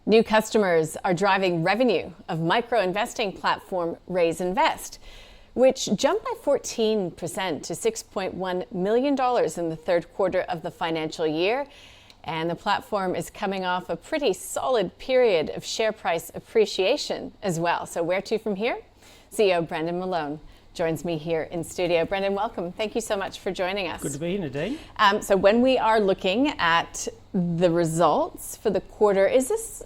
New customers are driving revenue of micro-investing platform Raiz, which jumped by 14% to $6.1 million in the third quarter of the financial year. And the platform is coming off a pretty solid period of share price appreciation as well. So where to from here? CEO Brendan Malone joins me here in studio. Brendan, welcome. Thank you so much for joining us. Good to be here, Nadine. So when we are looking at the results for the quarter, is this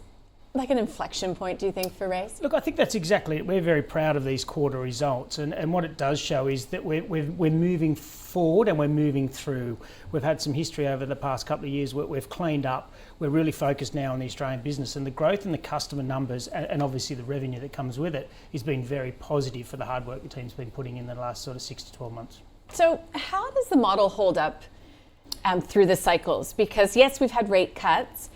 like an inflection point, do you think, for Raiz? Look, I think that's exactly it. We're very proud of these quarter results, and what it does show is that we're moving forward and we're moving through. We've had some history over the past couple of years where we've cleaned up. We're really focused now on the Australian business, and the growth in the customer numbers and obviously the revenue that comes with it has been very positive for the hard work the team's been putting in the last sort of 6 to 12 months. So how does the model hold up through the cycles? Because yes, we've had rate cuts,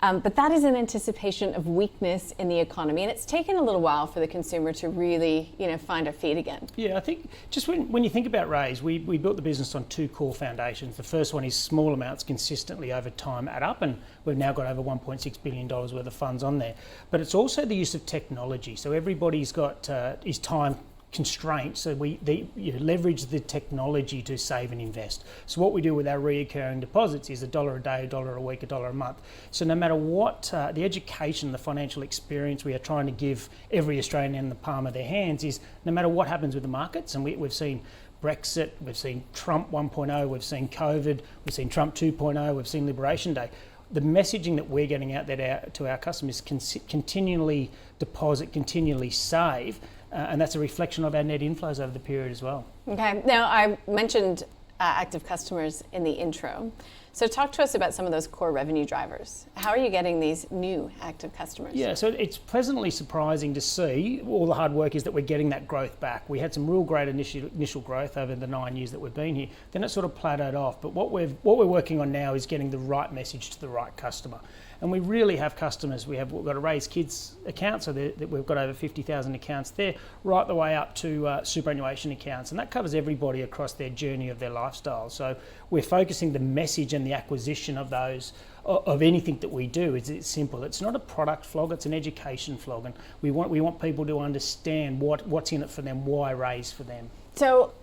but that is in anticipation of weakness in the economy, and it's taken a little while for the consumer to really, find our feet again. Yeah, I think just when you think about Raiz, we built the business on two core foundations. The first one is small amounts consistently over time add up, and we've now got over $1.6 billion worth of funds on there. But it's also the use of technology. So everybody's got his time constraints, so they leverage the technology to save and invest. So what we do with our recurring deposits is $1 a day, $1 a week, $1 a month. So no matter what the education, the financial experience we are trying to give every Australian in the palm of their hands is, no matter what happens with the markets, and we've seen Brexit, we've seen Trump 1.0, we've seen COVID, we've seen Trump 2.0, we've seen Liberation Day. The messaging that we're getting out there to our customers is continually deposit, continually save, and that's a reflection of our net inflows over the period as well. Okay, now I mentioned active customers in the intro. So talk to us about some of those core revenue drivers. How are you getting these new active customers? Yeah, so it's pleasantly surprising to see all the hard work is that we're getting that growth back. We had some real great initial growth over the 9 years that we've been here. Then it sort of plateaued off. But what we're working on now is getting the right message to the right customer. And we really have customers. We've got a Raiz Kids account, so we've got over 50,000 accounts there, right the way up to superannuation accounts. And that covers everybody across their journey of their lifestyle. So we're focusing the message and the acquisition of those, of anything that we do. It's simple. It's not a product flog, it's an education flog. And we want people to understand what's in it for them, why Raiz for them. So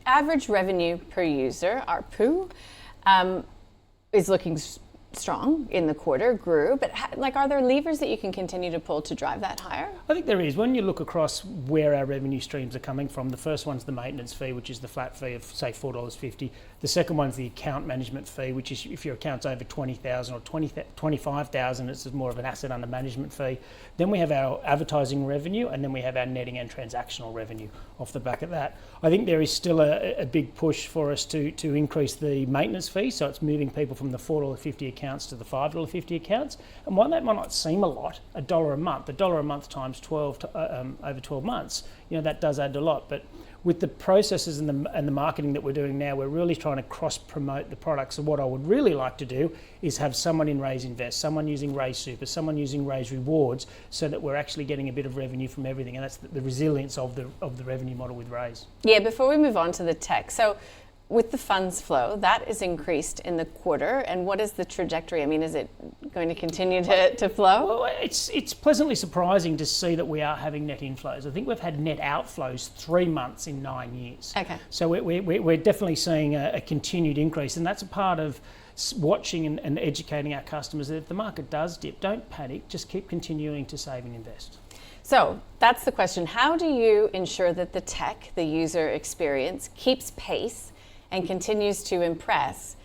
average revenue per user, ARPU, is looking strong in the quarter, grew, but are there levers that you can continue to pull to drive that higher? I think there is. When you look across where our revenue streams are coming from, the first one's the maintenance fee, which is the flat fee of say $4.50. The second one's the account management fee, which is if your account's over 20,000 or 25,000, it's more of an asset under management fee. Then we have our advertising revenue, and then we have our netting and transactional revenue off the back of that. I think there is still a big push for us to increase the maintenance fee, so it's moving people from the $4.50 accounts to the $5.50 accounts. And while that might not seem a lot, $1 a month times 12 over 12 months, that does add a lot. But with the processes and the marketing that we're doing now, we're really trying to cross-promote the products. So what I would really like to do is have someone in Raiz Invest, someone using Raiz Super, someone using Raiz Rewards, so that we're actually getting a bit of revenue from everything. And that's the resilience of the revenue model with Raiz. Yeah, before we move on to the tech, so with the funds flow, that is increased in the quarter, and what is the trajectory? I mean, is it going to continue to flow? Well, it's pleasantly surprising to see that we are having net inflows. I think we've had net outflows 3 months in 9 years. Okay. So we're definitely seeing a continued increase, and that's a part of watching and educating our customers that if the market does dip, don't panic, just keep continuing to save and invest. So that's the question. How do you ensure that the tech, the user experience, keeps pace and continues to impress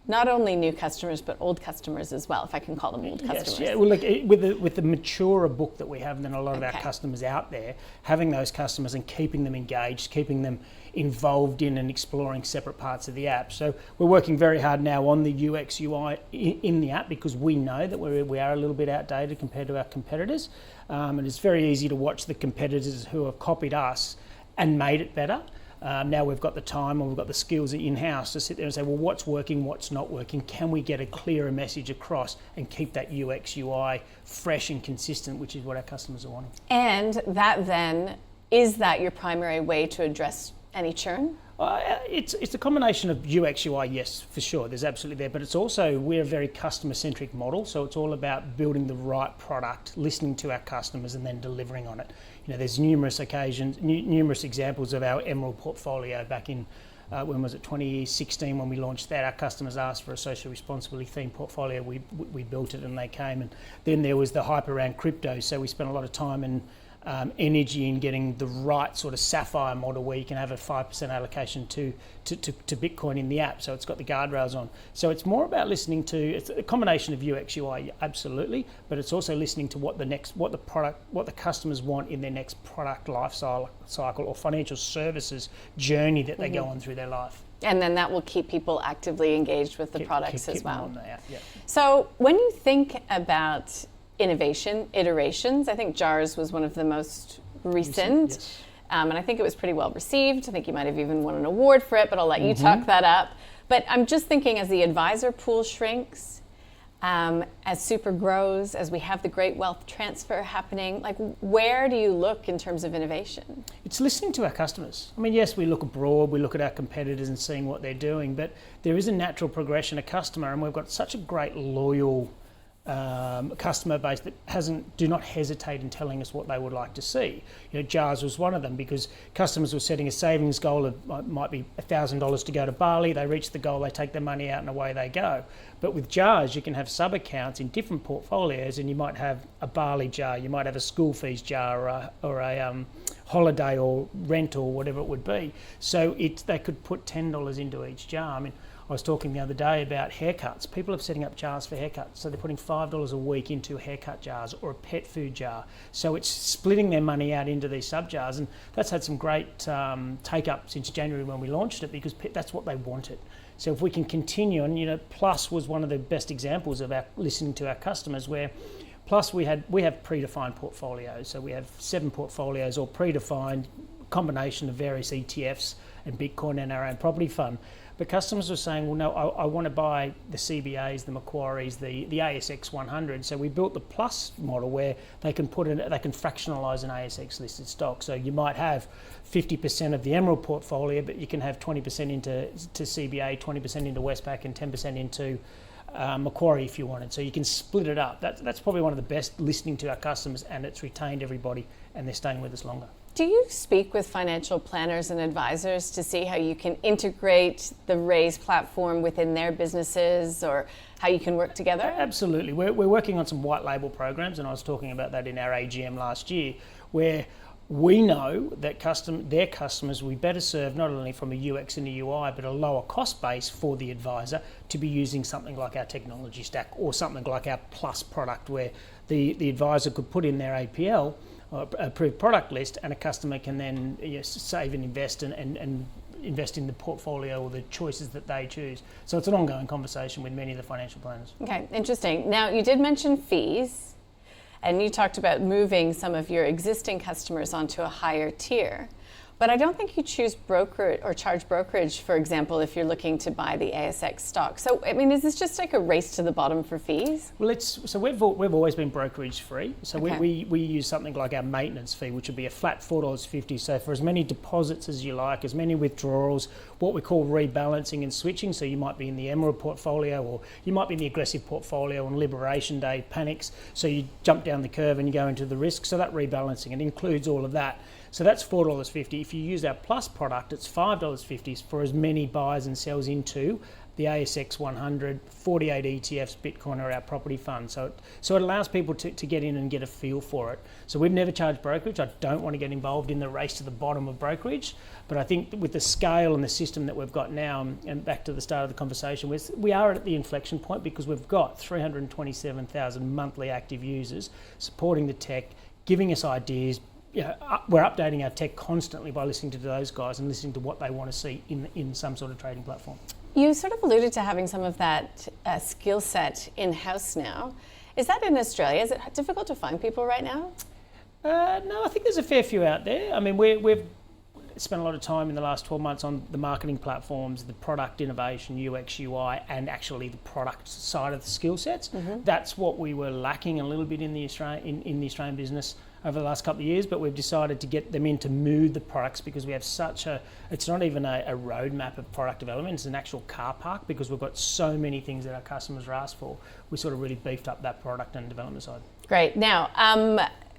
not only new customers but old customers as well, if I can call them old customers? Yes, yeah. Well, look, with the maturer book that we have than a lot of our customers out there, having those customers and keeping them engaged, keeping them involved in and exploring separate parts of the app. So we're working very hard now on the UX UI in the app, because we know that we are a little bit outdated compared to our competitors, and it's very easy to watch the competitors who have copied us and made it better. Now we've got the time and we've got the skills in-house to sit there and say, well, what's working, what's not working? Can we get a clearer message across and keep that UX, UI fresh and consistent, which is what our customers are wanting. And that then, is that your primary way to address any churn? It's a combination of UX, UI, yes, for sure. There's absolutely there, but it's also, we're a very customer-centric model, so it's all about building the right product, listening to our customers, and then delivering on it. You know, there's numerous examples of our Emerald portfolio back in, when was it, 2016 when we launched that. Our customers asked for a social responsibility themed portfolio. We built it and they came. And then there was the hype around crypto, so we spent a lot of time and energy in getting the right sort of sapphire model where you can have a 5% allocation to Bitcoin in the app, so it's got the guardrails on. So it's more about listening to, it's a combination of UX, UI, absolutely, but it's also listening to what the customers want in their next product life cycle or financial services journey that they go on through their life. And then that will keep people actively engaged with the products as well. Yeah. So when you think about innovation, iterations, I think JARS was one of the most recent. Yes. And I think it was pretty well received. I think you might have even won an award for it, but I'll let you talk that up. But I'm just thinking, as the advisor pool shrinks, as Super grows, as we have the great wealth transfer happening, like, where do you look in terms of innovation? It's listening to our customers. I mean, yes, we look abroad, we look at our competitors and seeing what they're doing, but there is a natural progression of customer, and we've got such a great loyal customer base that do not hesitate in telling us what they would like to see. You know, JARS was one of them, because customers were setting a savings goal of might be $1,000 to go to Bali. They reach the goal, they take their money out and away they go. But with JARS, you can have sub-accounts in different portfolios, and you might have a Bali jar, you might have a school fees jar, or a holiday or rent or whatever it would be. So they could put $10 into each jar. I mean, I was talking the other day about haircuts. People are setting up jars for haircuts. So they're putting $5 a week into haircut jars or a pet food jar. So it's splitting their money out into these sub jars. And that's had some great take up since January when we launched it, because that's what they wanted. So if we can continue, and, you know, Plus was one of the best examples of our listening to our customers, where Plus we have predefined portfolios. So we have 7 portfolios, all predefined, combination of various ETFs and Bitcoin and our own property fund. But customers were saying, well, no, I want to buy the CBAs, the Macquaries, the ASX 100. So we built the Plus model where they can they can fractionalise an ASX listed stock. So you might have 50% of the Emerald portfolio, but you can have 20% into CBA, 20% into Westpac, and 10% into Macquarie if you wanted. So you can split it up. That's probably one of the best, listening to our customers, and it's retained everybody, and they're staying with us longer. Do you speak with financial planners and advisors to see how you can integrate the Raiz platform within their businesses, or how you can work together? Absolutely. We're working on some white label programs, and I was talking about that in our AGM last year, where we know that their customers will be better served not only from a UX and a UI, but a lower cost base for the advisor to be using something like our technology stack, or something like our Plus product, where the advisor could put in their APL, approved product list, and a customer can then save and invest and invest in the portfolio or the choices that they choose. So it's an ongoing conversation with many of the financial planners. Okay, interesting. Now, you did mention fees, and you talked about moving some of your existing customers onto a higher tier. But I don't think you choose broker or charge brokerage, for example, if you're looking to buy the ASX stock. So, I mean, is this just like a race to the bottom for fees? Well, we've always been brokerage free. So we use something like our maintenance fee, which would be a flat $4.50. So for as many deposits as you like, as many withdrawals, what we call rebalancing and switching. So you might be in the Emerald portfolio, or you might be in the aggressive portfolio on Liberation Day panics. So you jump down the curve and you go into the risk. So that rebalancing, it includes all of that. So that's $4.50. If you use our Plus product, it's $5.50 for as many buys and sells into the ASX 100, 48 ETFs, Bitcoin, or our property fund. So it allows people to get in and get a feel for it. So we've never charged brokerage. I don't want to get involved in the race to the bottom of brokerage, but I think with the scale and the system that we've got now, and back to the start of the conversation, we are at the inflection point, because we've got 327,000 monthly active users supporting the tech, giving us ideas. We're updating our tech constantly by listening to those guys and listening to what they want to see in some sort of trading platform. You sort of alluded to having some of that skill set in-house now. Is that in Australia? Is it difficult to find people right now? No, I think there's a fair few out there. I mean, spent a lot of time in the last 12 months on the marketing platforms, the product innovation, UX, UI, and actually the product side of the skill sets. That's what we were lacking a little bit in the Australian business over the last couple of years, but we've decided to get them in to move the products because we have it's not even a roadmap of product development, it's an actual car park because we've got so many things that our customers are asked for. We sort of really beefed up that product and development side. Great. Now,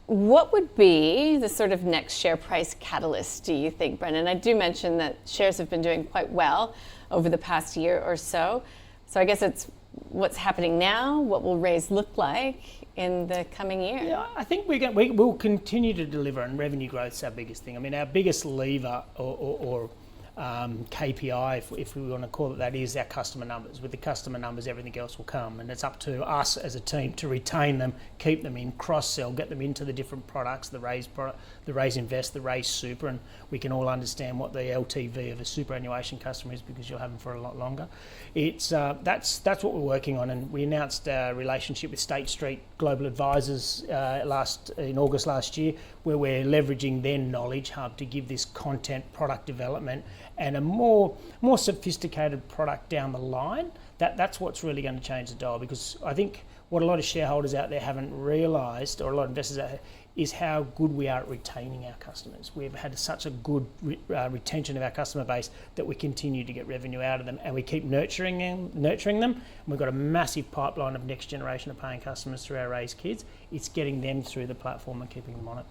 what would be the sort of next share price catalyst, do you think, Brendan? I do mention that shares have been doing quite well over the past year or so. So I guess it's what's happening now, what will Raiz look like in the coming year? Yeah, I think we'll continue to deliver, and revenue growth is our biggest thing. I mean, our biggest lever or KPI, if we want to call it that, is our customer numbers. With the customer numbers, everything else will come, and it's up to us as a team to retain them, keep them in, cross-sell, get them into the different products, the Raiz product, the Raiz Invest, the Raiz Super, and we can all understand what the LTV of a superannuation customer is because you'll have them for a lot longer. It's that's what we're working on, and we announced our relationship with State Street Global Advisors in August last year, where we're leveraging their knowledge hub to give this content, product development, and a more sophisticated product down the line. That's what's really going to change the dial, because I think what a lot of shareholders out there haven't realised, or a lot of investors out there, is how good we are at retaining our customers. We've had such a good retention of our customer base that we continue to get revenue out of them, and we keep nurturing them. And we've got a massive pipeline of next generation of paying customers through our Raiz Kids. It's getting them through the platform and keeping them on it.